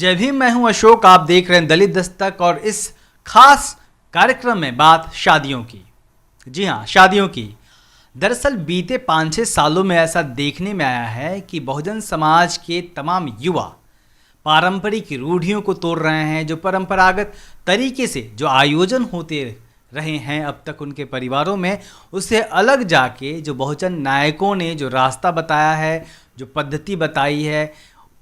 जय भीम। मैं हूं अशोक। आप देख रहे हैं दलित दस्तक और इस खास कार्यक्रम में बात शादियों की। जी हां, शादियों की। दरअसल बीते 5-6 सालों में ऐसा देखने में आया है कि बहुजन समाज के तमाम युवा पारंपरिक रूढ़ियों को तोड़ रहे हैं। जो परंपरागत तरीके से जो आयोजन होते रहे हैं अब तक उनके परिवारों में, उससे अलग जाके जो बहुजन नायकों ने जो रास्ता बताया है, जो पद्धति बताई है,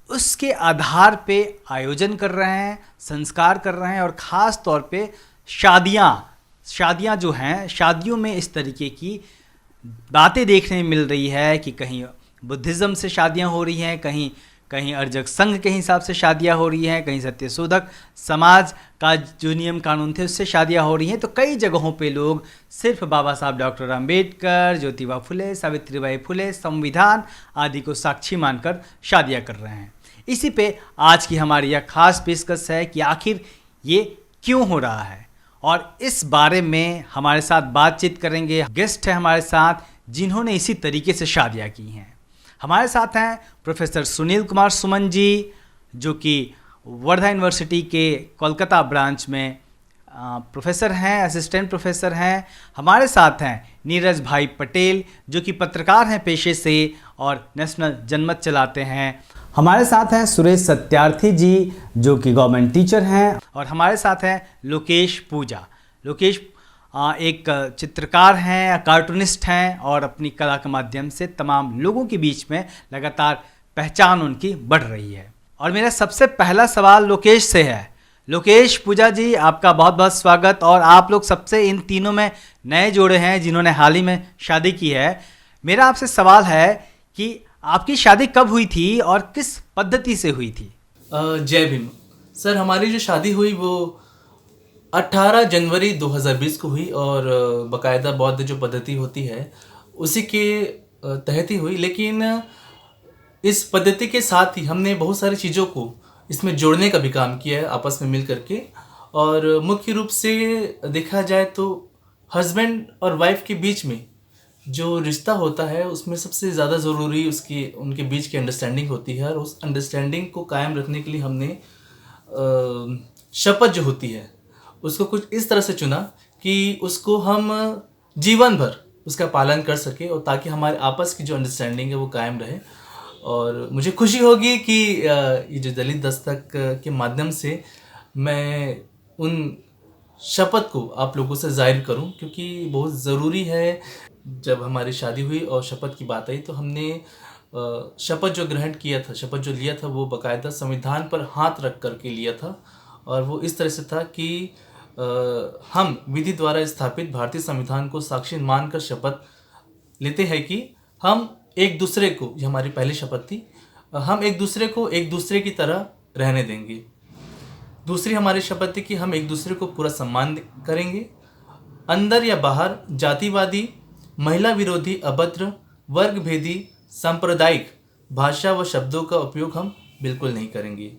उसके आधार पे आयोजन कर रहे हैं, संस्कार कर रहे हैं। और ख़ास तौर पे शादियाँ जो हैं, शादियों में इस तरीके की बातें देखने में मिल रही है कि कहीं बुद्धिज़्म से शादियां हो रही हैं, कहीं कहीं अर्जक संघ के हिसाब से शादियां हो रही हैं, कहीं सत्यशोधक समाज का जो नियम कानून थे उससे शादियां हो रही हैं। तो कई जगहों पे लोग सिर्फ बाबा साहब डॉक्टर अंबेडकर, ज्योतिबा फुले, सावित्रीबाई फुले, संविधान आदि को साक्षी मानकर शादियां कर रहे हैं। इसी पे आज की हमारी यह खास पेशकश है कि आखिर ये क्यों हो रहा है, और इस बारे में हमारे साथ बातचीत करेंगे गेस्ट है हमारे साथ जिन्होंने इसी तरीके से शादियां की हैं। हमारे साथ हैं प्रोफेसर सुनील कुमार सुमन जी, जो कि वर्धा यूनिवर्सिटी के कोलकाता ब्रांच में प्रोफेसर हैं, असिस्टेंट प्रोफेसर हैं। हमारे साथ हैं नीरज भाई पटेल, जो कि पत्रकार हैं पेशे से और नेशनल जनमत चलाते हैं। हमारे साथ हैं सुरेश सत्यार्थी जी, जो कि गवर्नमेंट टीचर हैं। और हमारे साथ हैं लोकेश पूजा। लोकेश एक चित्रकार हैं, कार्टूनिस्ट हैं और अपनी कला के माध्यम से तमाम लोगों के बीच में लगातार पहचान उनकी बढ़ रही है। और मेरा सबसे पहला सवाल लोकेश से है। लोकेश पूजा जी, आपका बहुत बहुत स्वागत। और आप लोग सबसे इन तीनों में नए जोड़े हैं जिन्होंने हाल ही में शादी की है। मेरा आपसे सवाल है कि आपकी शादी कब हुई थी और किस पद्धति से हुई थी? जय भीम सर। हमारी जो शादी हुई वो 18 जनवरी 2020 को हुई और बाकायदा बौद्ध जो पद्धति होती है उसी के तहत ही हुई। लेकिन इस पद्धति के साथ ही हमने बहुत सारी चीज़ों को इसमें जोड़ने का भी काम किया है आपस में मिल करके। और मुख्य रूप से देखा जाए तो हस्बैंड और वाइफ के बीच में जो रिश्ता होता है उसमें सबसे ज़्यादा ज़रूरी उनके बीच की अंडरस्टैंडिंग होती है। और उस अंडरस्टैंडिंग को कायम रखने के लिए हमने शपथ जो होती है उसको कुछ इस तरह से चुना कि उसको हम जीवन भर उसका पालन कर सके, और ताकि हमारे आपस की जो अंडरस्टैंडिंग है वो कायम रहे। और मुझे खुशी होगी कि ये जो दलित दस्तक के माध्यम से मैं उन शपथ को आप लोगों से जाहिर करूं, क्योंकि बहुत ज़रूरी है। जब हमारी शादी हुई और शपथ की बात आई तो हमने शपथ जो ग्रहण किया था, शपथ जो लिया था वो बाकायदा संविधान पर हाथ रख करके लिया था। और वो इस तरह से था कि हम विधि द्वारा स्थापित भारतीय संविधान को साक्षी मानकर शपथ लेते हैं कि हम एक दूसरे को, ये हमारी पहली शपथ थी, हम एक दूसरे को एक दूसरे की तरह रहने देंगे। दूसरी हमारी शपथ थी कि हम एक दूसरे को पूरा सम्मान करेंगे। अंदर या बाहर जातिवादी, महिला विरोधी, अभद्र, वर्ग भेदी, सांप्रदायिक भाषा व शब्दों का उपयोग हम बिल्कुल नहीं करेंगे।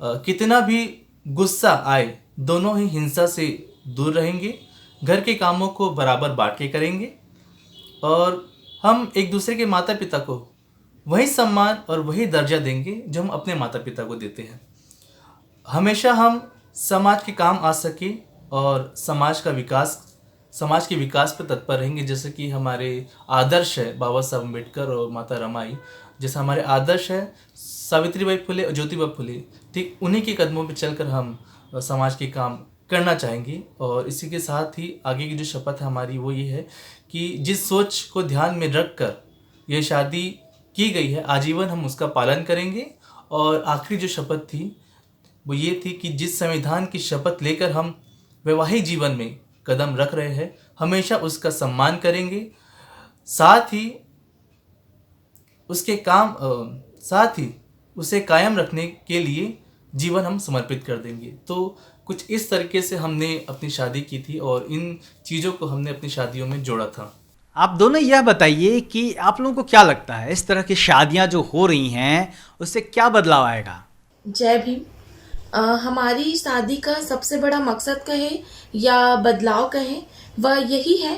कितना भी गुस्सा आए दोनों ही हिंसा से दूर रहेंगे। घर के कामों को बराबर बांट के करेंगे। और हम एक दूसरे के माता पिता को वही सम्मान और वही दर्जा देंगे जो हम अपने माता पिता को देते हैं। हमेशा हम समाज के काम आ सके और समाज के विकास पर तत्पर रहेंगे। जैसे कि हमारे आदर्श है बाबा साहब अम्बेडकर और माता रमाई, जैसा हमारे आदर्श है सावित्रीबाई फुले और ज्योतिबा फुले, ठीक उन्हीं के कदमों पे चलकर हम समाज के काम करना चाहेंगे। और इसी के साथ ही आगे की जो शपथ है हमारी वो ये है कि जिस सोच को ध्यान में रख कर ये शादी की गई है, आजीवन हम उसका पालन करेंगे। और आखिरी जो शपथ थी वो ये थी कि जिस संविधान की शपथ लेकर हम वैवाहिक जीवन में कदम रख रहे हैं, हमेशा उसका सम्मान करेंगे। साथ ही उसे कायम रखने के लिए जीवन हम समर्पित कर देंगे। तो कुछ इस तरीके से हमने अपनी शादी की थी और इन चीज़ों को हमने अपनी शादियों में जोड़ा था। आप दोनों यह बताइए कि आप लोगों को क्या लगता है इस तरह की शादियां जो हो रही हैं उससे क्या बदलाव आएगा? जय भीम। हमारी शादी का सबसे बड़ा मकसद कहे या बदलाव कहे वह यही है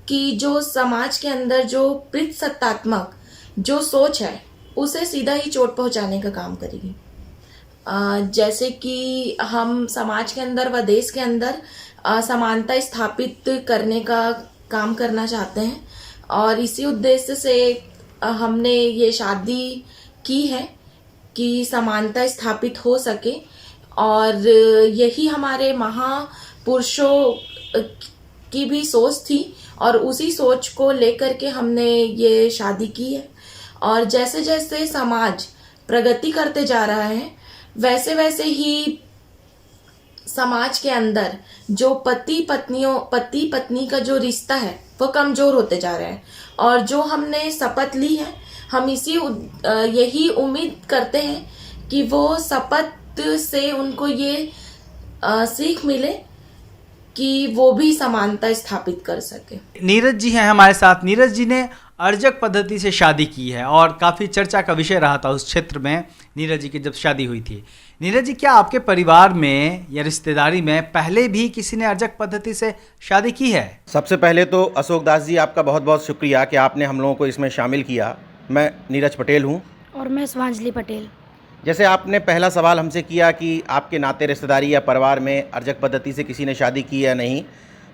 कि जो समाज के अंदर जो सत्तात्मक जो सोच है उसे सीधा ही चोट पहुंचाने का काम करेगी। जैसे कि हम समाज के अंदर व देश के अंदर समानता स्थापित करने का काम करना चाहते हैं और इसी उद्देश्य से हमने ये शादी की है कि समानता स्थापित हो सके और यही हमारे महापुरुषों की भी सोच थी और उसी सोच को लेकर के हमने ये शादी की है। और जैसे जैसे समाज प्रगति करते जा रहा है वैसे वैसे ही समाज के अंदर जो पति पत्नी का जो रिश्ता है वो कमज़ोर होते जा रहा है और जो हमने शपथ ली है हम यही उम्मीद करते हैं कि वो शपथ से उनको ये सीख मिले कि वो भी समानता स्थापित कर सके। नीरज जी हैं हमारे साथ। नीरज जी ने अर्जक पद्धति से शादी की है और काफ़ी चर्चा का विषय रहा था उस क्षेत्र में नीरज जी की जब शादी हुई थी। नीरज जी, क्या आपके परिवार में या रिश्तेदारी में पहले भी किसी ने अर्जक पद्धति से शादी की है? सबसे पहले तो अशोक दास जी, आपका बहुत बहुत शुक्रिया कि आपने हम लोगों को इसमें शामिल किया। मैं नीरज पटेल हूँ। और मैं स्वांजलि पटेल। जैसे आपने पहला सवाल हमसे किया कि आपके नाते रिश्तेदारी या परिवार में अर्जक पद्धति से किसी ने शादी की या नहीं,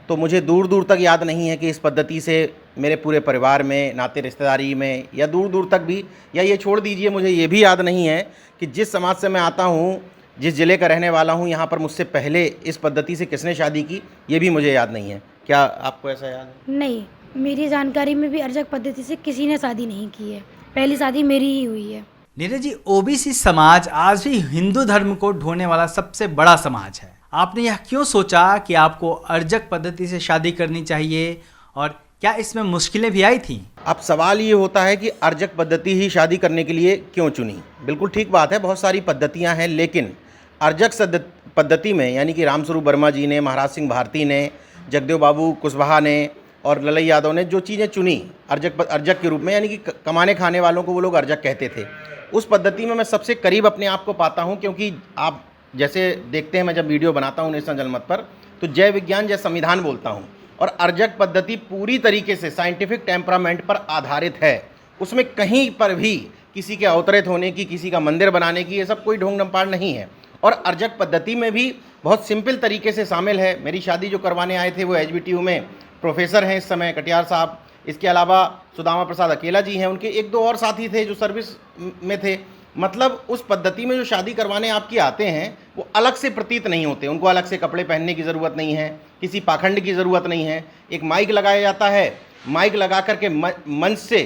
तो मुझे दूर दूर तक याद नहीं है कि इस पद्धति से मेरे पूरे परिवार में, नाते रिश्तेदारी में या दूर दूर तक भी, या ये छोड़ दीजिए, मुझे ये भी याद नहीं है कि जिस समाज से मैं आता हूँ, जिस ज़िले का रहने वाला हूँ, यहाँ पर मुझसे पहले इस पद्धति से किसने शादी की, ये भी मुझे याद नहीं है। क्या आपको ऐसा याद है? नहीं, मेरी जानकारी में भी अर्जक पद्धति से किसी ने शादी नहीं की है। पहली शादी मेरी ही हुई है। नीरज जी, ओबीसी समाज आज भी हिंदू धर्म को ढोने वाला सबसे बड़ा समाज है। आपने यह क्यों सोचा कि आपको अर्जक पद्धति से शादी करनी चाहिए और क्या इसमें मुश्किलें भी आई थीं? अब सवाल ये होता है कि अर्जक पद्धति ही शादी करने के लिए क्यों चुनी। बिल्कुल ठीक बात है, बहुत सारी पद्धतियां हैं, लेकिन अर्जक पद्धति में यानी कि रामस्वरूप वर्मा जी ने, महाराज सिंह भारती ने, जगदेव बाबू कुशवाहा ने और ललई यादव ने जो चीज़ें चुनी अर्जक के रूप में, यानी कि कमाने खाने वालों को वो लोग अर्जक कहते थे, उस पद्धति में मैं सबसे करीब अपने आप को पाता हूँ। क्योंकि आप जैसे देखते हैं, मैं जब वीडियो बनाता हूँ नेशनल जनमत पर, तो जय विज्ञान जय संविधान बोलता हूँ और अर्जक पद्धति पूरी तरीके से साइंटिफिक टेम्परामेंट पर आधारित है। उसमें कहीं पर भी किसी के अवतरित होने की, किसी का मंदिर बनाने की, ये सब कोई ढोंग डंपाड़ नहीं है। और अर्जक पद्धति में भी बहुत सिंपल तरीके से शामिल है। मेरी शादी जो करवाने आए थे वो HBTU में प्रोफेसर हैं इस समय, कटियार साहब। इसके अलावा सुदामा प्रसाद अकेला जी हैं, उनके एक दो और साथी थे जो सर्विस में थे। मतलब उस पद्धति में जो शादी करवाने आपकी आते हैं वो अलग से प्रतीत नहीं होते, उनको अलग से कपड़े पहनने की ज़रूरत नहीं है, किसी पाखंड की ज़रूरत नहीं है। एक माइक लगाया जाता है, माइक लगा करके मंच से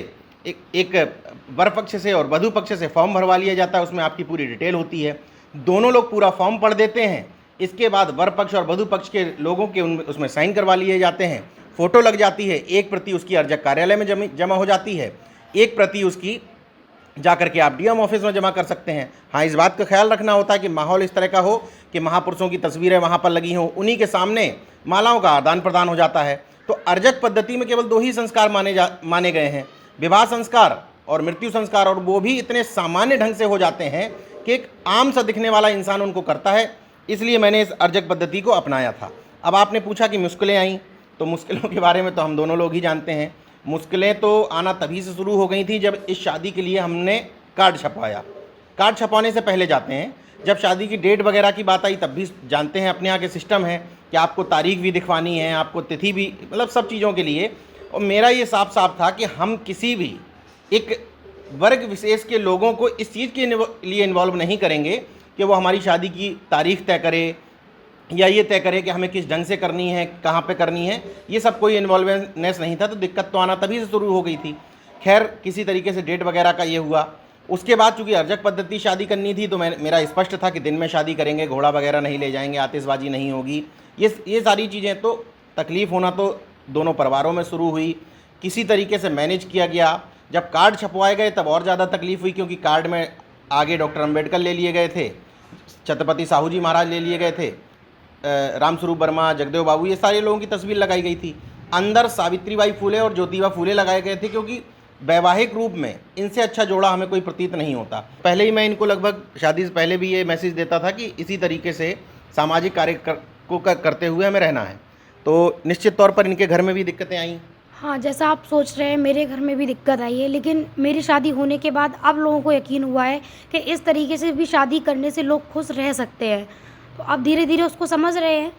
एक वर पक्ष से और वधु पक्ष से फॉर्म भरवा लिया जाता है, उसमें आपकी पूरी डिटेल होती है। दोनों लोग पूरा फॉर्म पढ़ देते हैं, इसके बाद वर पक्ष और वधु पक्ष के लोगों के उसमें साइन करवा लिए जाते हैं, फ़ोटो लग जाती है, एक प्रति उसकी अर्जक कार्यालय में जमा हो जाती है, एक प्रति उसकी जा करके आप DM ऑफिस में जमा कर सकते हैं। हाँ, इस बात का ख्याल रखना होता है कि माहौल इस तरह का हो कि महापुरुषों की तस्वीरें वहाँ पर लगी हों, उन्हीं के सामने मालाओं का आदान प्रदान हो जाता है। तो अर्जक पद्धति में केवल 2 ही संस्कार माने गए हैं, विवाह संस्कार और मृत्यु संस्कार, और वो भी इतने सामान्य ढंग से हो जाते हैं कि एक आम सा दिखने वाला इंसान उनको करता है। इसलिए मैंने इस अर्जक पद्धति को अपनाया था। अब आपने पूछा कि मुश्किलें आई, तो मुश्किलों के बारे में तो हम दोनों लोग ही जानते हैं। मुश्किलें तो आना तभी से शुरू हो गई थी जब इस शादी के लिए हमने कार्ड छपवाया। कार्ड छपवाने से पहले जाते हैं, जब शादी की डेट वगैरह की बात आई तब भी जानते हैं अपने यहाँ के सिस्टम है कि आपको तारीख भी दिखवानी है, आपको तिथि भी, मतलब सब चीज़ों के लिए। और मेरा ये साफ साफ था कि हम किसी भी एक वर्ग विशेष के लोगों को इस चीज़ के लिए इन्वॉल्व नहीं करेंगे कि वो हमारी शादी की तारीख तय करे या ये तय करे कि हमें किस ढंग से करनी है, कहाँ पे करनी है। ये सब कोई इन्वॉल्वनेस नहीं था, तो दिक्कत तो आना तभी से शुरू हो गई थी। खैर, किसी तरीके से डेट वगैरह का ये हुआ। उसके बाद चूँकि अर्जक पद्धति शादी करनी थी तो मेरा स्पष्ट था कि दिन में शादी करेंगे, घोड़ा वगैरह नहीं ले जाएंगे, आतिशबाजी नहीं होगी, ये सारी चीज़ें। तो तकलीफ़ होना तो दोनों परिवारों में शुरू हुई, किसी तरीके से मैनेज किया गया। जब कार्ड छपवाए गए तब और ज़्यादा तकलीफ़ हुई, क्योंकि कार्ड में आगे डॉक्टर अम्बेडकर ले लिए गए थे, छत्रपति साहू जी महाराज ले लिए गए थे, रामस्वरूप वर्मा, जगदेव बाबू, ये सारे लोगों की तस्वीर लगाई गई थी। अंदर सावित्रीबाई फूले और ज्योतिबा फूले लगाए गए थे, क्योंकि वैवाहिक रूप में इनसे अच्छा जोड़ा हमें कोई प्रतीत नहीं होता। पहले ही मैं इनको लगभग शादी से पहले भी ये मैसेज देता था कि इसी तरीके से सामाजिक कार्य को करते हुए हमें रहना है। तो निश्चित तौर पर इनके घर में भी दिक्कतें आई। हाँ, जैसा आप सोच रहे हैं मेरे घर में भी दिक्कत आई है, लेकिन मेरी शादी होने के बाद अब लोगों को यकीन हुआ है कि इस तरीके से भी शादी करने से लोग खुश रह सकते हैं। तो अब धीरे-धीरे उसको समझ रहे हैं।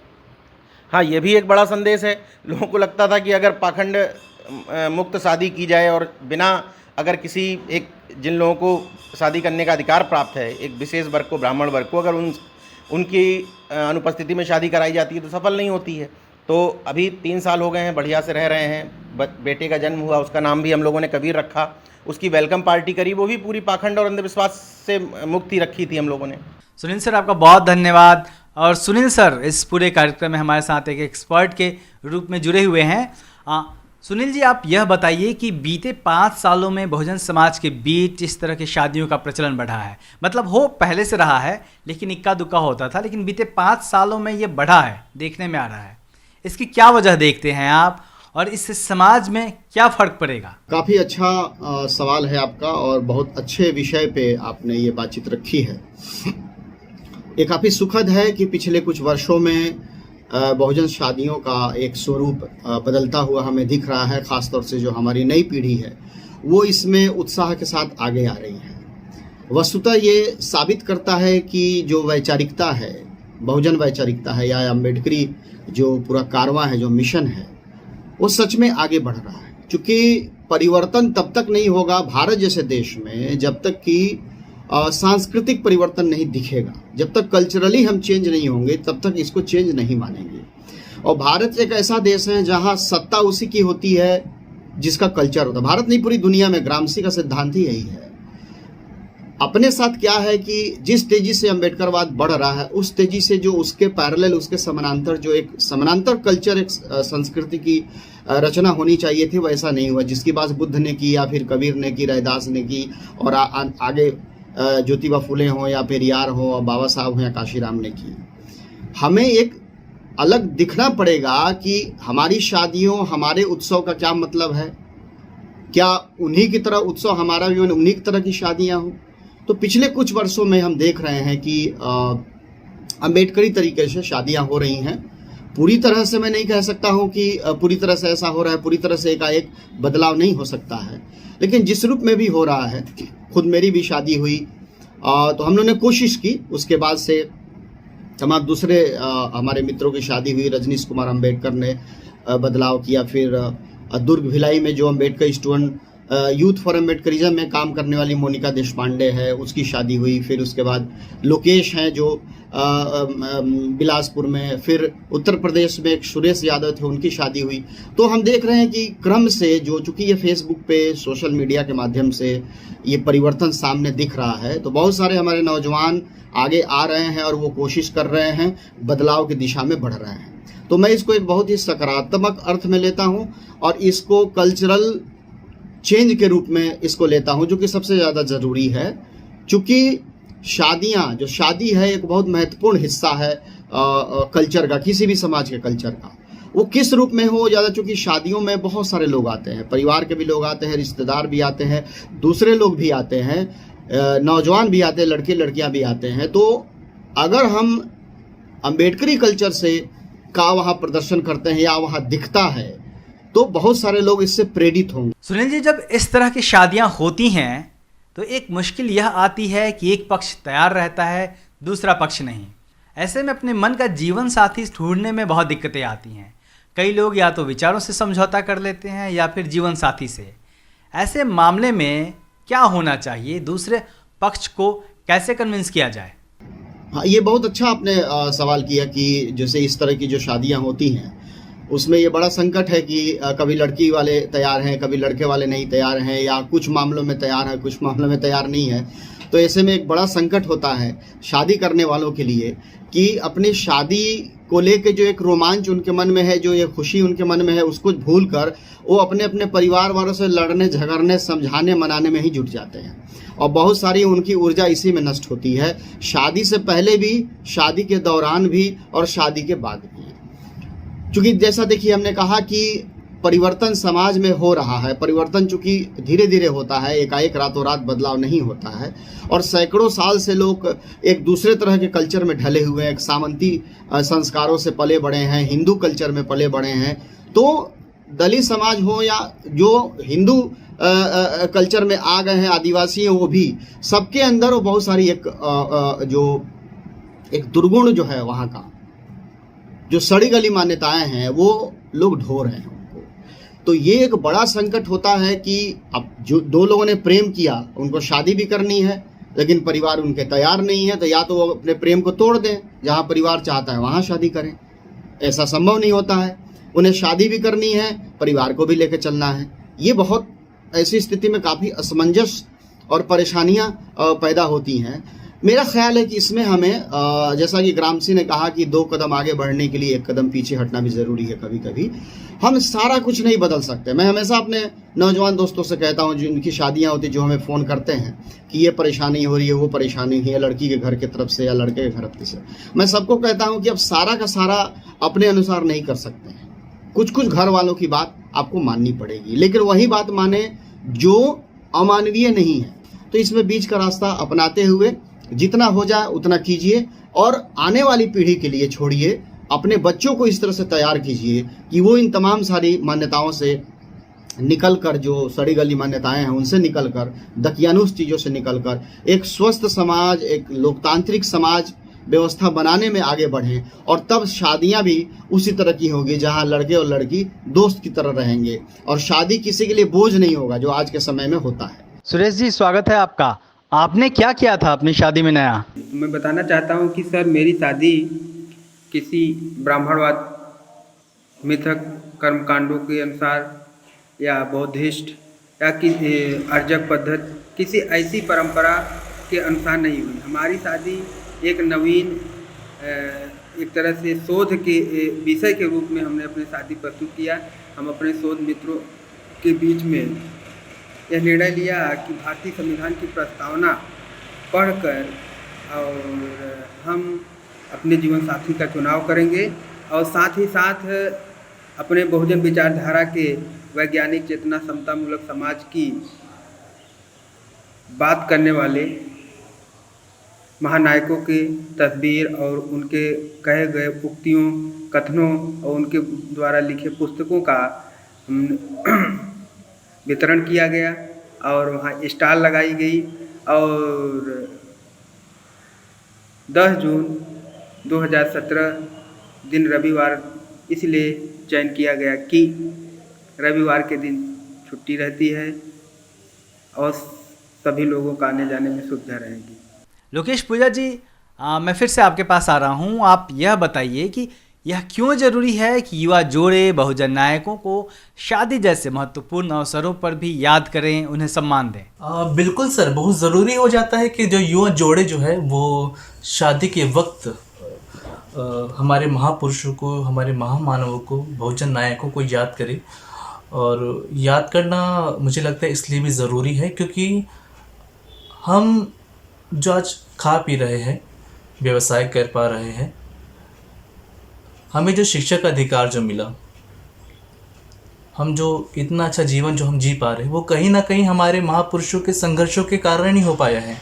हाँ, ये भी एक बड़ा संदेश है। लोगों को लगता था कि अगर पाखंड मुक्त शादी की जाए और बिना अगर किसी एक जिन लोगों को शादी करने का अधिकार प्राप्त है, एक विशेष वर्ग को, ब्राह्मण वर्ग को, अगर उनकी अनुपस्थिति में शादी कराई जाती है तो सफल नहीं होती है। तो अभी 3 साल हो गए हैं, बढ़िया से रह रहे हैं। बेटे का जन्म हुआ, उसका नाम भी हम लोगों ने कबीर रखा। उसकी वेलकम पार्टी करी, वो भी पूरी पाखंड और अंधविश्वास से मुक्ति रखी थी हम लोगों ने। सुनील सर, आपका बहुत धन्यवाद। और सुनील सर इस पूरे कार्यक्रम में हमारे साथ एक एक्सपर्ट के रूप में जुड़े हुए हैं। सुनील जी, आप यह बताइए कि बीते 5 सालों में बहुजन समाज के बीच इस तरह की शादियों का प्रचलन बढ़ा है। मतलब हो पहले से रहा है, लेकिन इक्का दुक्का होता था, लेकिन बीते 5 सालों में ये बढ़ा है, देखने में आ रहा है। इसकी क्या वजह देखते हैं आप, और इससे समाज में क्या फ़र्क पड़ेगा? काफ़ी अच्छा सवाल है आपका, और बहुत अच्छे विषय पे आपने ये बातचीत रखी है। ये काफ़ी सुखद है कि पिछले कुछ वर्षों में बहुजन शादियों का एक स्वरूप बदलता हुआ हमें दिख रहा है। ख़ासतौर से जो हमारी नई पीढ़ी है वो इसमें उत्साह के साथ आगे आ रही है। वस्तुतः ये साबित करता है कि जो वैचारिकता है, बहुजन वैचारिकता है, या अम्बेडकरी जो पूरा कारवां है, जो मिशन है, वो सच में आगे बढ़ रहा है। क्योंकि परिवर्तन तब तक नहीं होगा भारत जैसे देश में जब तक कि सांस्कृतिक परिवर्तन नहीं दिखेगा। जब तक कल्चरली हम चेंज नहीं होंगे तब तक इसको चेंज नहीं मानेंगे। और भारत एक ऐसा देश है जहां सत्ता उसी की होती है जिसका कल्चर होता है। भारत नहीं, पूरी दुनिया में ग्रामसी का सिद्धांत ही यही है। अपने साथ क्या है कि जिस तेजी से अम्बेडकरवाद बढ़ रहा है उस तेजी से जो उसके पैरेलल, उसके समानांतर जो एक समानांतर कल्चर, एक संस्कृति की रचना होनी चाहिए थी, वैसा नहीं हुआ। जिसकी बात बुद्ध ने की, या फिर कबीर ने की, रैदास ने की, और आगे ज्योतिबा फुले हों, या पेरियार हो, और बाबा साहब हों, या काशीराम ने की। हमें एक अलग दिखना पड़ेगा कि हमारी शादियों, हमारे उत्सव का क्या मतलब है। क्या उन्हीं की तरह उत्सव हमारा भी, उन्हीं की तरह की शादियां हों? तो पिछले कुछ वर्षों में हम देख रहे हैं कि अम्बेडकरी तरीके से शादियां हो रही हैं। पूरी तरह से मैं नहीं कह सकता हूं कि पूरी तरह से ऐसा हो रहा है, पूरी तरह से एकाएक बदलाव नहीं हो सकता है, लेकिन जिस रूप में भी हो रहा है। खुद मेरी भी शादी हुई तो हम लोगों ने कोशिश की, उसके बाद से तमाम दूसरे हमारे मित्रों की शादी हुई। रजनीश कुमार अम्बेडकर ने बदलाव किया। फिर दुर्ग भिलाई में जो Ambedkar student youth for Ambedkarism में काम करने वाली मोनिका देशपांडे है, उसकी शादी हुई। फिर उसके बाद लोकेश हैं जो बिलासपुर में, फिर उत्तर प्रदेश में एक सुरेश यादव थे, उनकी शादी हुई। तो हम देख रहे हैं कि क्रम से जो, चूंकि ये फेसबुक पे, सोशल मीडिया के माध्यम से ये परिवर्तन सामने दिख रहा है, तो बहुत सारे हमारे नौजवान आगे आ रहे हैं और वो कोशिश कर रहे हैं, बदलाव की दिशा में बढ़ रहे हैं। तो मैं इसको एक बहुत ही सकारात्मक अर्थ में लेता हूँ, और इसको कल्चरल चेंज के रूप में इसको लेता हूँ, जो कि सबसे ज़्यादा ज़रूरी है। चूँकि शादियाँ, जो शादी है, एक बहुत महत्वपूर्ण हिस्सा है कल्चर का, किसी भी समाज के कल्चर का। वो किस रूप में हो ज़्यादा, चूँकि शादियों में बहुत सारे लोग आते हैं, परिवार के भी लोग आते हैं, रिश्तेदार भी आते हैं, दूसरे लोग भी आते हैं, नौजवान भी आते हैं, लड़के लड़कियाँ भी आते हैं। तो अगर हम अम्बेडकरी कल्चर से का वहाँ प्रदर्शन करते हैं या वहाँ दिखता है, तो बहुत सारे लोग इससे प्रेरित होंगे। सुनील जी, जब इस तरह की शादियां होती हैं तो एक मुश्किल यह आती है कि एक पक्ष तैयार रहता है, दूसरा पक्ष नहीं। ऐसे में अपने मन का जीवन साथी ढूंढने में बहुत दिक्कतें आती हैं। कई लोग या तो विचारों से समझौता कर लेते हैं या फिर जीवन साथी से। ऐसे मामले में क्या होना चाहिए, दूसरे पक्ष को कैसे कन्विंस किया जाए? हाँ, ये बहुत अच्छा आपने सवाल किया कि जैसे इस तरह की जो शादियाँ होती हैं उसमें ये बड़ा संकट है कि कभी लड़की वाले तैयार हैं, कभी लड़के वाले नहीं तैयार हैं, या कुछ मामलों में तैयार है, कुछ मामलों में तैयार नहीं है। तो ऐसे में एक बड़ा संकट होता है शादी करने वालों के लिए कि अपनी शादी को लेके जो एक रोमांच उनके मन में है, जो ये खुशी उनके मन में है, उसको भूल कर वो अपने अपने परिवार वालों से लड़ने, झगड़ने, समझाने, मनाने में ही जुट जाते हैं। और बहुत सारी उनकी ऊर्जा इसी में नष्ट होती है, शादी से पहले भी, शादी के दौरान भी, और शादी के बाद भी। चूँकि जैसा देखिए, हमने कहा कि परिवर्तन समाज में हो रहा है। परिवर्तन चूँकि धीरे धीरे होता है, एकाएक रातों रात बदलाव नहीं होता है, और सैकड़ों साल से लोग एक दूसरे तरह के कल्चर में ढले हुए हैं, एक सामंती संस्कारों से पले बड़े हैं, हिंदू कल्चर में पले बड़े हैं। तो दलित समाज हो या जो हिंदू कल्चर में आ गए हैं, आदिवासी हैं, वो भी सबके अंदर वो बहुत सारी एक दुर्गुण जो है वहाँ का, जो सड़ी गली मान्यताएं हैं वो लोग ढो रहे हैं उनको। तो ये एक बड़ा संकट होता है कि अब जो दो लोगों ने प्रेम किया, उनको शादी भी करनी है, लेकिन परिवार उनके तैयार नहीं है, तो या तो वो अपने प्रेम को तोड़ दें, जहाँ परिवार चाहता है वहाँ शादी करें। ऐसा संभव नहीं होता है, उन्हें शादी भी करनी है, परिवार को भी लेकर चलना है। ये बहुत ऐसी स्थिति में काफ़ी असमंजस और परेशानियां पैदा होती हैं। मेरा ख्याल है कि इसमें हमें जैसा कि ग्रामसी ने कहा कि 2 कदम आगे बढ़ने के लिए 1 कदम पीछे हटना भी ज़रूरी है। कभी कभी हम सारा कुछ नहीं बदल सकते। मैं हमेशा अपने नौजवान दोस्तों से कहता हूँ, जिनकी शादियाँ होती, जो हमें फ़ोन करते हैं कि ये परेशानी हो रही है, वो परेशानी है, लड़की के घर की तरफ से या लड़के के घर से, मैं सबको कहता हूँ कि अब सारा का सारा अपने अनुसार नहीं कर सकते हैं। कुछ कुछ घर वालों की बात आपको माननी पड़ेगी, लेकिन वही बात माने जो अमानवीय नहीं है। तो इसमें बीच का रास्ता अपनाते हुए जितना हो जाए उतना कीजिए, और आने वाली पीढ़ी के लिए छोड़िए, अपने बच्चों को इस तरह से तैयार कीजिए कि वो इन तमाम सारी मान्यताओं से निकल कर, जो सड़ी गली मान्यताएं हैं उनसे निकल कर, दकियानुस चीज़ों से निकल कर एक स्वस्थ समाज, एक लोकतांत्रिक समाज व्यवस्था बनाने में आगे बढ़ें। और तब शादियां भी उसी तरह की होगी जहां लड़के और लड़की दोस्त की तरह रहेंगे, और शादी किसी के लिए बोझ नहीं होगा, जो आज के समय में होता है। सुरेश जी, स्वागत है आपका। आपने क्या किया था अपनी शादी में नया? मैं बताना चाहता हूं कि सर, मेरी शादी किसी ब्राह्मणवाद मिथक कर्मकांडों के अनुसार या बौद्धिस्ट या किसी अर्जक पद्धति, किसी ऐसी परंपरा के अनुसार नहीं हुई। हमारी शादी एक नवीन, एक तरह से शोध के विषय के रूप में हमने अपनी शादी प्रस्तुत किया। हम अपने शोध मित्रों के बीच में यह निर्णय लिया कि भारतीय संविधान की प्रस्तावना पढ़कर और हम अपने जीवन साथी का चुनाव करेंगे, और साथ ही साथ अपने बहुजन विचारधारा के वैज्ञानिक चेतना समतामूलक समाज की बात करने वाले महानायकों की तस्वीर और उनके कहे गए उक्तियों, कथनों और उनके द्वारा लिखे पुस्तकों का वितरण किया गया, और वहाँ स्टॉल लगाई गई। और 10 जून 2017 दिन रविवार इसलिए चयन किया गया कि रविवार के दिन छुट्टी रहती है और सभी लोगों का आने जाने में सुविधा रहेगी। लोकेश पूजा जी, मैं फिर से आपके पास आ रहा हूँ। आप यह बताइए कि यह क्यों जरूरी है कि युवा जोड़े बहुजन नायकों को शादी जैसे महत्वपूर्ण अवसरों पर भी याद करें, उन्हें सम्मान दें? बिल्कुल सर, बहुत ज़रूरी हो जाता है कि जो युवा जोड़े जो है वो शादी के वक्त हमारे महापुरुषों को, हमारे महामानवों को, बहुजन नायकों को याद करें। और याद करना मुझे लगता है इसलिए भी ज़रूरी है क्योंकि हम जो आज खा पी रहे हैं, व्यवसाय कर पा रहे हैं, हमें जो शिक्षा का अधिकार जो मिला, हम जो इतना अच्छा जीवन जो हम जी पा रहे हैं, वो कहीं ना कहीं हमारे महापुरुषों के संघर्षों के कारण ही हो पाया है।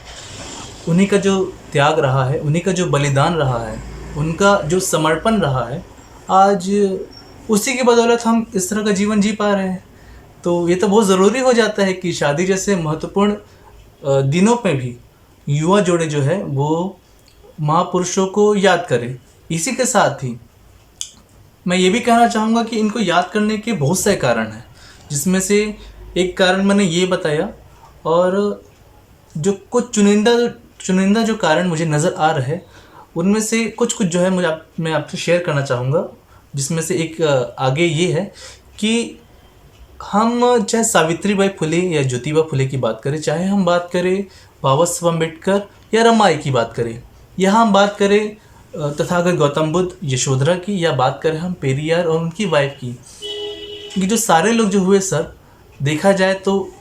उन्हीं का जो त्याग रहा है, उन्हीं का जो बलिदान रहा है, उनका जो समर्पण रहा है, आज उसी की बदौलत हम इस तरह का जीवन जी पा रहे हैं। तो ये तो बहुत ज़रूरी हो जाता है कि शादी जैसे महत्वपूर्ण दिनों में भी युवा जोड़े जो है वो महापुरुषों को याद करें। इसी के साथ ही मैं ये भी कहना चाहूँगा कि इनको याद करने के बहुत से कारण हैं, जिसमें से एक कारण मैंने ये बताया, और जो कुछ चुनिंदा जो कारण मुझे नज़र आ रहे हैं उनमें से कुछ जो है मैं आपसे शेयर करना चाहूँगा। जिसमें से एक आगे ये है कि हम चाहे सावित्रीबाई फुले या ज्योतिबा फुले की बात करें, चाहे हम बात करें बाबा साहब अम्बेडकर या रमाई की बात करें, या हम बात करें तथागत गौतम बुद्ध, यशोधरा की, या बात करें हम पेरियार और उनकी वाइफ की, ये जो सारे लोग जो हुए सर, देखा जाए तो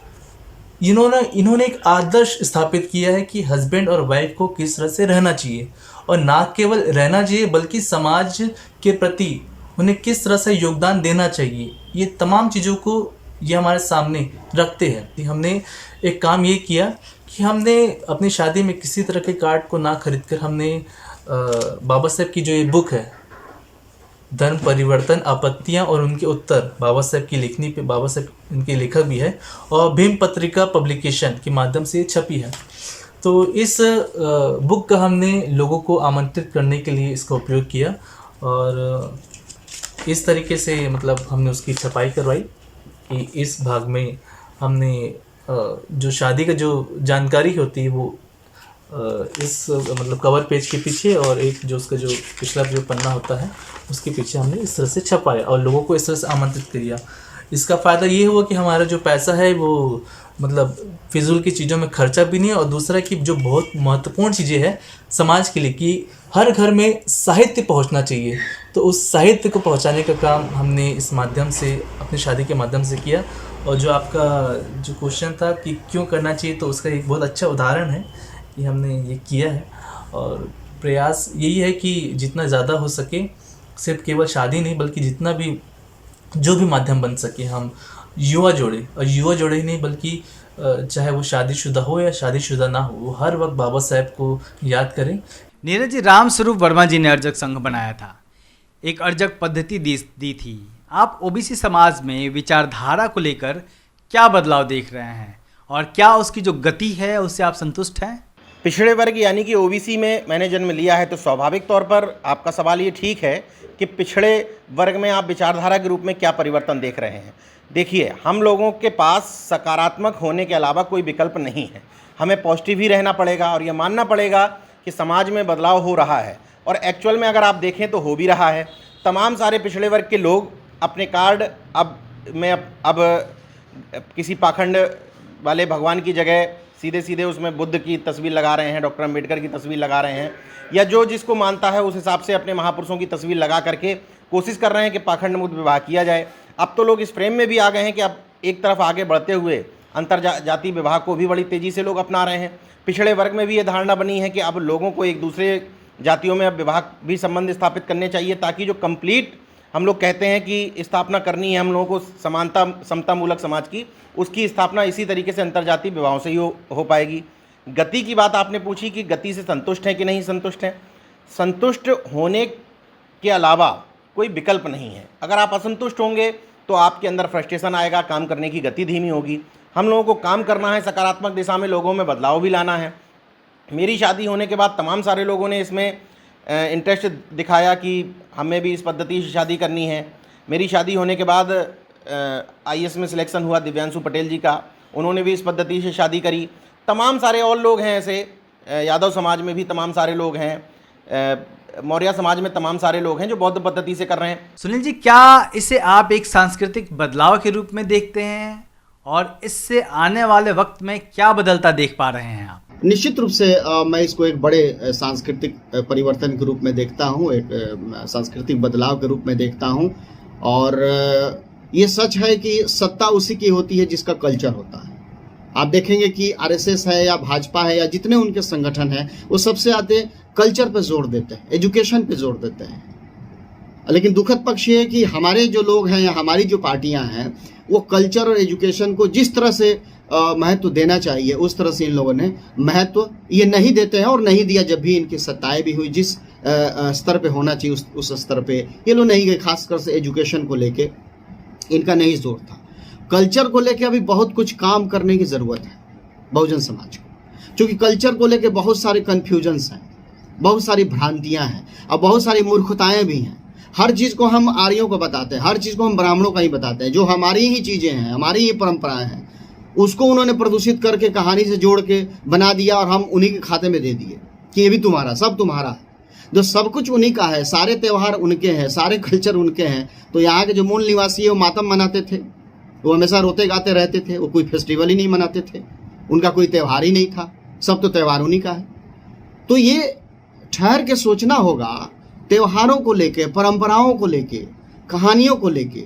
इन्होंने एक आदर्श स्थापित किया है कि हस्बैंड और वाइफ को किस तरह से रहना चाहिए, और ना केवल रहना चाहिए बल्कि समाज के प्रति उन्हें किस तरह से योगदान देना चाहिए। ये तमाम चीज़ों को ये हमारे सामने रखते हैं। हमने एक काम ये किया कि हमने अपनी शादी में किसी तरह के कार्ड को ना खरीद कर हमने बाबा साहब की जो ये बुक है धर्म परिवर्तन, आपत्तियां और उनके उत्तर, बाबा साहेब की लिखनी पे, बाबा साहेब इनके लेखक भी है, और भीम पत्रिका पब्लिकेशन के माध्यम से छपी है। तो इस बुक का हमने लोगों को आमंत्रित करने के लिए इसका उपयोग किया, और इस तरीके से मतलब हमने उसकी छपाई करवाई कि इस भाग में हमने जो शादी का जो जानकारी होती है वो इस मतलब कवर पेज के पीछे, और एक जो उसका जो पिछला जो पन्ना होता है उसके पीछे हमने इस तरह से छपाया और लोगों को इस तरह से आमंत्रित किया। इसका फ़ायदा ये हुआ कि हमारा जो पैसा है वो मतलब फिजूल की चीज़ों में खर्चा भी नहीं है, और दूसरा कि जो बहुत महत्वपूर्ण चीज़ें हैं समाज के लिए कि हर घर में साहित्य पहुंचना चाहिए, तो उस साहित्य को पहुंचाने का काम हमने इस माध्यम से, अपनी शादी के माध्यम से किया। और जो आपका जो क्वेश्चन था कि क्यों करना चाहिए, तो उसका एक बहुत अच्छा उदाहरण है कि हमने ये किया है। और प्रयास यही है कि जितना ज़्यादा हो सके, सिर्फ केवल शादी नहीं बल्कि जितना भी जो भी माध्यम बन सके हम युवा जोड़े, और युवा जोड़े ही नहीं बल्कि चाहे वो शादीशुदा हो या शादीशुदा ना हो, वो हर वक्त बाबा साहेब को याद करें। नीरज जी, रामस्वरूप वर्मा जी ने अर्जक संघ बनाया था, एक अर्जक पद्धति दी थी। आप ओबीसी समाज में विचारधारा को लेकर क्या बदलाव देख रहे हैं, और क्या उसकी जो गति है उससे आप संतुष्ट हैं? पिछड़े वर्ग यानी कि ओबीसी में मैंने जन्म लिया है, तो स्वाभाविक तौर पर आपका सवाल ये ठीक है कि पिछड़े वर्ग में आप विचारधारा के रूप में क्या परिवर्तन देख रहे हैं। देखिए, हम लोगों के पास सकारात्मक होने के अलावा कोई विकल्प नहीं है। हमें पॉजिटिव ही रहना पड़ेगा और ये मानना पड़ेगा कि समाज में बदलाव हो रहा है, और एक्चुअल में अगर आप देखें तो हो भी रहा है। तमाम सारे पिछड़े वर्ग के लोग अपने कार्ड अब किसी पाखंड वाले भगवान की जगह सीधे सीधे उसमें बुद्ध की तस्वीर लगा रहे हैं, डॉक्टर अम्बेडकर की तस्वीर लगा रहे हैं, या जो जिसको मानता है उस हिसाब से अपने महापुरुषों की तस्वीर लगा करके कोशिश कर रहे हैं कि पाखंड मुक्त विवाह किया जाए। अब तो लोग इस फ्रेम में भी आ गए हैं कि अब एक तरफ आगे बढ़ते हुए अंतरजातीय विवाह को भी बड़ी तेज़ी से लोग अपना रहे हैं। पिछड़े वर्ग में भी ये धारणा बनी है कि अब लोगों को एक दूसरे जातियों में अब विवाह भी संबंध स्थापित करने चाहिए, ताकि जो कंप्लीट हम लोग कहते हैं कि स्थापना करनी है हम लोगों को समानता समता मूलक समाज की, उसकी स्थापना इसी तरीके से अंतर्जातीय विवाहों से ही हो पाएगी। गति की बात आपने पूछी कि गति से संतुष्ट हैं कि नहीं संतुष्ट हैं। संतुष्ट होने के अलावा कोई विकल्प नहीं है। अगर आप असंतुष्ट होंगे तो आपके अंदर फ्रस्ट्रेशन आएगा, काम करने की गति धीमी होगी। हम लोगों को काम करना है, सकारात्मक दिशा में लोगों में बदलाव भी लाना है। मेरी शादी होने के बाद तमाम सारे लोगों ने इसमें इंटरेस्ट दिखाया कि हमें भी इस पद्धति से शादी करनी है। मेरी शादी होने के बाद आईएएस में सिलेक्शन हुआ दिव्यांशु पटेल जी का, उन्होंने भी इस पद्धति से शादी करी। तमाम सारे और लोग हैं ऐसे, यादव समाज में भी तमाम सारे लोग हैं, मौर्य समाज में तमाम सारे लोग हैं जो बौद्ध पद्धति से कर रहे हैं। सुनील जी, क्या इसे आप एक सांस्कृतिक बदलाव के रूप में देखते हैं, और इससे आने वाले वक्त में क्या बदलता देख पा रहे हैं आप? निश्चित रूप से मैं इसको एक बड़े सांस्कृतिक परिवर्तन के रूप में देखता हूँ, एक सांस्कृतिक बदलाव के रूप में देखता हूँ। और ये सच है कि सत्ता उसी की होती है जिसका कल्चर होता है। आप देखेंगे कि आरएसएस है या भाजपा है या जितने उनके संगठन हैं, वो सबसे आते कल्चर पे जोर देते हैं, एजुकेशन पे जोर देते हैं। लेकिन दुखद पक्ष ये है कि हमारे जो लोग हैं या हमारी जो पार्टियां हैं, वो कल्चर और एजुकेशन को जिस तरह से महत्व देना चाहिए उस तरह से इन लोगों ने महत्व ये नहीं देते हैं, और नहीं दिया। जब भी इनकी सत्ताएं भी हुई, जिस स्तर पे होना चाहिए उस स्तर पे ये लोग नहीं गए। खासकर से एजुकेशन को लेके इनका नहीं जोर था। कल्चर को लेके अभी बहुत कुछ काम करने की ज़रूरत है बहुजन समाज को, क्योंकि कल्चर को लेके बहुत सारे कन्फ्यूजन्स हैं, बहुत सारी भ्रांतियां हैं और बहुत सारी मूर्खताएं भी हैं। हर चीज़ को हम आर्यों को बताते हैं, हर चीज़ को हम ब्राह्मणों का ही बताते हैं। जो हमारी ही चीज़ें हैं, हमारी ही परंपराएं हैं, उसको उन्होंने प्रदूषित करके कहानी से जोड़ के बना दिया और हम उन्हीं के खाते में दे दिए कि ये भी तुम्हारा, सब तुम्हारा है। जो सब कुछ उन्हीं का है, सारे त्यौहार उनके हैं, सारे कल्चर उनके हैं। तो यहाँ के जो मूल निवासी है वो मातम मनाते थे, वो हमेशा रोते गाते रहते थे, वो कोई फेस्टिवल ही नहीं मनाते थे, उनका कोई त्यौहार ही नहीं था, सब तो त्यौहार उन्हीं का है। तो ये ठहर के सोचना होगा त्योहारों को लेके, परंपराओं को लेके, कहानियों को लेके,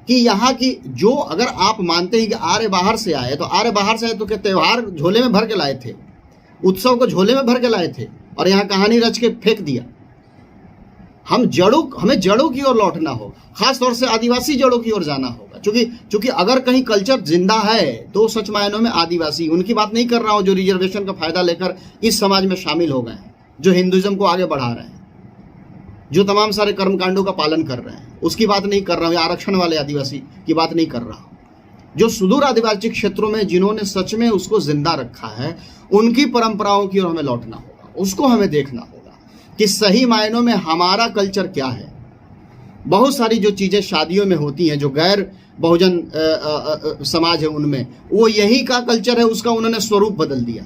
कि यहाँ की जो, अगर आप मानते हैं कि आर्य बाहर से आए, तो आर्य बाहर से आए तो क्या त्यौहार झोले में भर के लाए थे, उत्सव को झोले में भर के लाए थे और यहाँ कहानी रच के फेंक दिया। हमें जड़ों की ओर लौटना होगा, खास तौर से आदिवासी जड़ों की ओर जाना होगा। क्योंकि अगर कहीं कल्चर जिंदा है तो सच मायनों में आदिवासी, उनकी बात नहीं कर रहा हूँ जो रिजर्वेशन का फायदा लेकर इस समाज में शामिल हो गए हैं, जो हिंदुइज्म को आगे बढ़ा रहे हैं। जो तमाम सारे कर्मकांडों का पालन कर रहे हैं, उसकी बात नहीं कर रहा हूँ, आरक्षण वाले आदिवासी की बात नहीं कर रहा हूँ, जो सुदूर आदिवासी क्षेत्रों में जिन्होंने सच में उसको जिंदा रखा है, उनकी परंपराओं की ओर हमें लौटना होगा, उसको हमें देखना होगा कि सही मायनों में हमारा कल्चर क्या है। बहुत सारी जो चीज़ें शादियों में होती हैं, जो गैर बहुजन समाज है उनमें, वो यही का कल्चर है, उसका उन्होंने स्वरूप बदल दिया।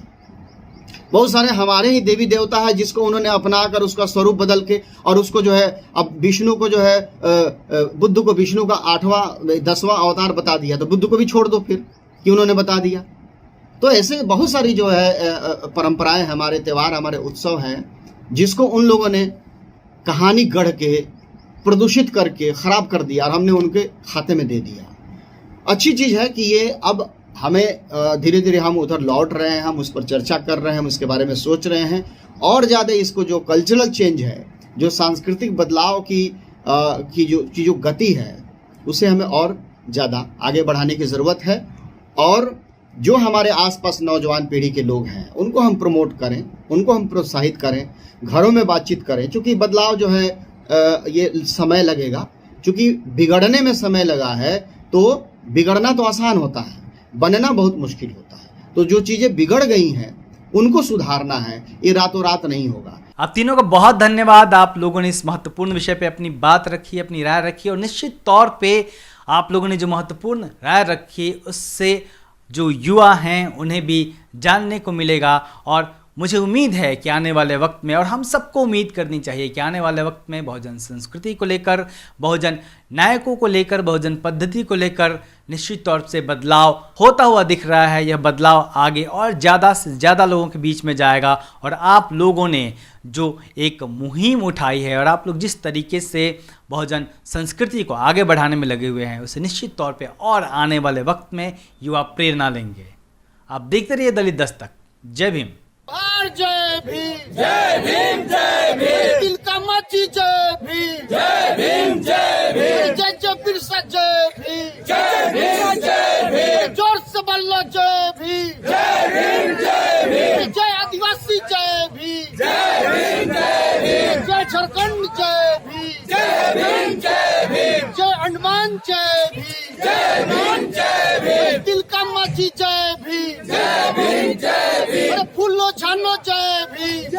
बहुत सारे हमारे ही देवी देवता है जिसको उन्होंने अपना कर उसका स्वरूप बदल के, और उसको जो है अब विष्णु को जो है बुद्ध को विष्णु का 8वां 10वां अवतार बता दिया, तो बुद्ध को भी छोड़ दो फिर कि उन्होंने बता दिया। तो ऐसे बहुत सारी जो है परंपराएं, हमारे त्यौहार, हमारे उत्सव हैं, जिसको उन लोगों ने कहानी गढ़ के प्रदूषित करके खराब कर दिया और हमने उनके खाते में दे दिया। अच्छी चीज़ है कि ये अब हमें धीरे धीरे हम उधर लौट रहे हैं, हम उस पर चर्चा कर रहे हैं, हम उसके बारे में सोच रहे हैं, और ज़्यादा इसको जो कल्चरल चेंज है, जो सांस्कृतिक बदलाव की जो गति है, उसे हमें और ज़्यादा आगे बढ़ाने की ज़रूरत है। और जो हमारे आसपास नौजवान पीढ़ी के लोग हैं, उनको हम प्रमोट करें, उनको हम प्रोत्साहित करें, घरों में बातचीत करें, क्योंकि बदलाव जो है ये समय लगेगा। क्योंकि बिगड़ने में समय लगा है, तो बिगड़ना तो आसान होता है, बनना बहुत मुश्किल होता है। तो जो चीज़ें बिगड़ गई हैं उनको सुधारना है, ये रातों रात नहीं होगा। आप तीनों का बहुत धन्यवाद। आप लोगों ने इस महत्वपूर्ण विषय पे अपनी बात रखी, अपनी राय रखी, और निश्चित तौर पे आप लोगों ने जो महत्वपूर्ण राय रखी, उससे जो युवा हैं उन्हें भी जानने को मिलेगा। और मुझे उम्मीद है कि आने वाले वक्त में, और हम सबको उम्मीद करनी चाहिए कि आने वाले वक्त में बहुजन संस्कृति को लेकर, बहुजन नायकों को लेकर, बहुजन पद्धति को लेकर निश्चित तौर से बदलाव होता हुआ दिख रहा है। यह बदलाव आगे और ज़्यादा से ज़्यादा लोगों के बीच में जाएगा। और आप लोगों ने जो एक मुहिम उठाई है, और आप लोग जिस तरीके से बहुजन संस्कृति को आगे बढ़ाने में लगे हुए हैं, उसे निश्चित तौर पे और आने वाले वक्त में युवा प्रेरणा लेंगे। आप देखते रहिए दलित दस्तक। जय भीम। और जय भीम, जय भीम, जय भीम, दिल का मची जय भीम, जय भीम, जय भीम, जय जय बिरसा जय भीम, जय भीम, जय भीम, जोर से बोलो जय भीम, जय भीम, जय भीम, जय आदिवासी जय भीम, जय भीम, जय भीम, जय झारखंड जय भीम, जय भीम, जय भीम, जय अंडमान जय भीम, जय भीम, जय भीम, दिल का मची जय भीम, जय भीम, जय भीम, फूलो छानो जय भीम,